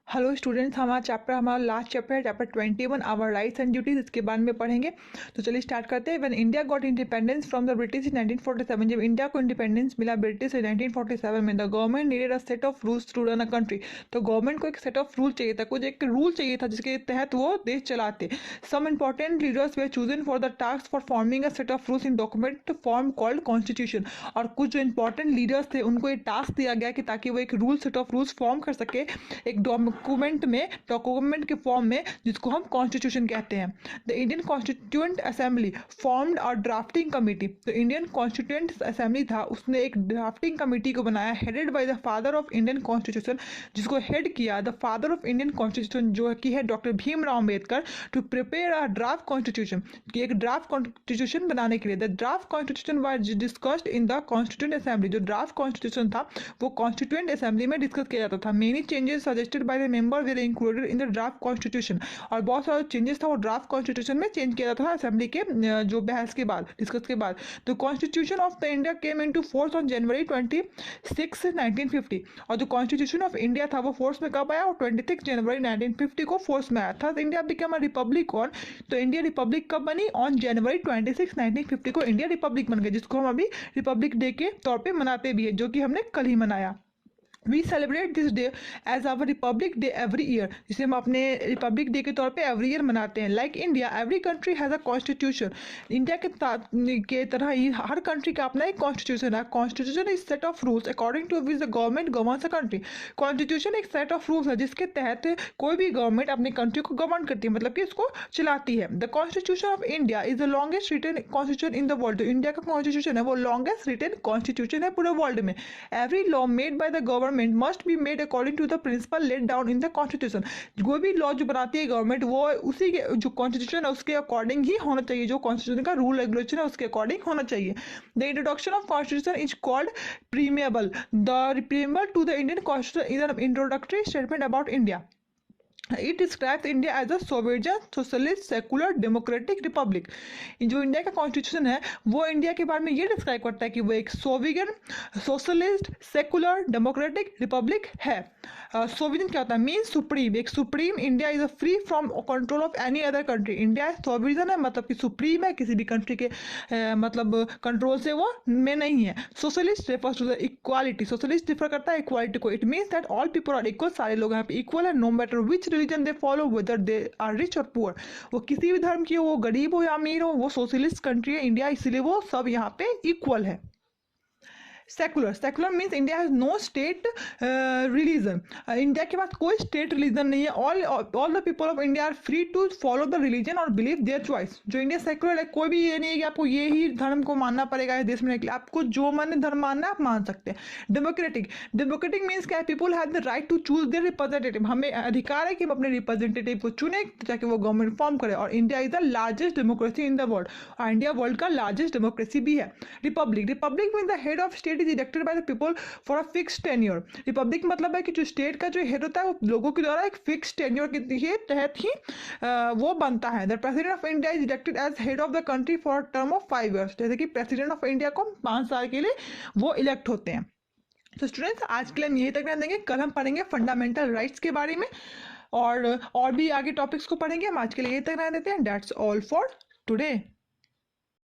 Hello students, हमारा last chapter है chapter 21 our rights and duties. इसके बारे में पढ़ेंगे। तो चलिए स्टार्ट करते हैं। When India got independence from the British in 1947, जब इंडिया को इंडिपेंडेंस मिला ब्रिटिश से 1947 में, the government needed a set of rules to run a country. तो गवर्नमेंट को एक सेट ऑफ रूल चाहिए था, कुछ एक रूल चाहिए था जिसके तहत वो देश चलाते। Some important leaders were chosen for the task for forming a set of rules in document form called constitution. और कुछ जो इंपॉर्टेंट लीडर्स थे उनको ये टास्क दिया गया कि ताकि वो एक rule set of rules form कर सके एक डॉक्यूमेंट के फॉर्म में, जिसको हम कॉन्स्टिट्यूशन कहते हैं। The Indian constituent assembly formed और ड्राफ्टिंग कमेटी। तो इंडियन कॉन्स्टिट्यूएंट असेंबली था, उसने एक ड्राफ्टिंग कमेटी को बनाया, headed by the father of Indian constitution, जिसको हेड किया the father of Indian constitution, जो कि है doctor Bhimrao Ambedkar, to prepare a draft constitution, एक ड्राफ्ट कॉन्स्टिट्यूशन बनाने के लिए। The draft constitution was discussed in the constituent assembly. जो ड्राफ्ट कॉन्स्टिट्यूशन था वो कॉन्स्टिट्यूएंट असेंबली में डिस्कस किया जाता था। Many changes suggested by the member way included in the draft constitution. और बहुत सारे चेंजेस था वो ड्राफ्ट कॉन्स्टिट्यूशन में चेंज किया जाता था असेंबली के जो बहस के बाद, डिस्कस के बाद। तो constitution of the India came into force on January 26, 1950। और जो कॉन्स्टिट्यूशन ऑफ इंडिया था वो फोर्स में कब आया? और 26 जनवरी 1950 को फोर्स में आया था। India become a republic on, तो इंडिया रिपब्लिक कब बनी? ऑन जनवरी 26, 1950 को इंडिया रिपब्लिक बन गई, जिसको हम अभी रिपब्लिक डे के तौर पे मनाते भी है, जो कि हमने कल ही मनाया। We celebrate this day as our republic day every year, जिसे हम अपने रिपब्लिक डे के तौर पे एवरी ईयर मनाते हैं। Like India every country has a constitution. India के तरह ही हर कंट्री का अपना एक कॉन्स्टिट्यूशन है। Constitution is set of rules according to which the government governs a country. Constitution एक सेट ऑफ रूल्स है जिसके तहत कोई भी गवर्नमेंट अपनी कंट्री को गवर्न करती है, मतलब कि इसको चलाती है। The constitution of India is the longest written constitution in the world. तो इंडिया का कॉन्स्टिट्यूशन है वो लॉन्गेस्ट रिटन कॉन्स्टिट्यूशन है पूरे वर्ल्ड में। Every law made by the government must be made according to the principle laid down in the constitution. कोई भी law जो बनाती है गवर्नमेंट वो उसी के जो कॉन्स्टिट्यूशन है उसके अकॉर्डिंग ही होना चाहिए, जो कॉन्स्टिट्यूशन का रूल रेगुलेशन है उसके अकॉर्डिंग होना चाहिए। The introduction of constitution is called preamble. The preamble to the Indian constitution is an introductory statement about India. It describes India as a sovereign, socialist, secular, democratic republic. जो India का constitution है वो India के बारे में ये describe करता है कि वो एक sovereign, socialist, secular, democratic republic है। सोविजन क्या होता है? मीन सुप्रीम, एक supreme. India is a free from control of any other country. India sovereign है, मतलब कि सुप्रीम है, किसी भी कंट्री के मतलब कंट्रोल से वो में नहीं है। Socialist refers to the equality. Socialist refer करता है इक्वालिटी को। It means that all people are equal, सारे लोग यहाँ पे इक्वल है, no matter which religion they follow, whether they are rich और पुअर। वो किसी भी धर्म की हो, वो गरीब हो या अमीर हो, वो सोशलिस्ट कंट्री है इंडिया, इसलिए वो सब यहाँ पे इक्वल है। Secular, secular means India has no state religion. India के पास कोई स्टेट रिलीजन नहीं है। All the people of India are free to follow the religion और बिलीव देयर चॉइस। जो इंडिया सेकुलर है, कोई भी ये नहीं है कि आपको ये ही धर्म को मानना पड़ेगा इस देश में रहने के लिए। आपको जो मन धर्म मानना है आप मान सकते हैं। डेमोक्रेटिक, डेमोक्रेटिक मीन्स क्या है? People have the right to choose their representative. हमें अधिकार है कि हम अपने रिप्रेजेंटेटिव को चुने ताकि वो गवर्नमेंट फॉर्म करे। और India is the largest democracy in the world, और इंडिया वर्ल्ड का लार्जेस्ट डेमोक्रेसी भी है। Republic, Republic mean the head of state is elected by the people for a fixed tenure. Republic मतलब है कि जो स्टेट का जो हेड होता है वो लोगों के द्वारा एक फिक्स टेन्योर के तहत ही वो बनता है। The president of India is elected as head of the country for a term of 5 years। जैसे कि प्रेसिडेंट ऑफ इंडिया को 5 साल के लिए वो इलेक्ट होते हैं। तो स्टूडेंट्स आज के लिए हम यही तक ध्यान देंगे। कल हम पढ़ेंगे फंडामेंटल राइट्स के बारे में और भी आगे टॉपिक्स को पढ़ेंगे। हम आज के लिए यही तक ध्यान देते हैं। That's all for today.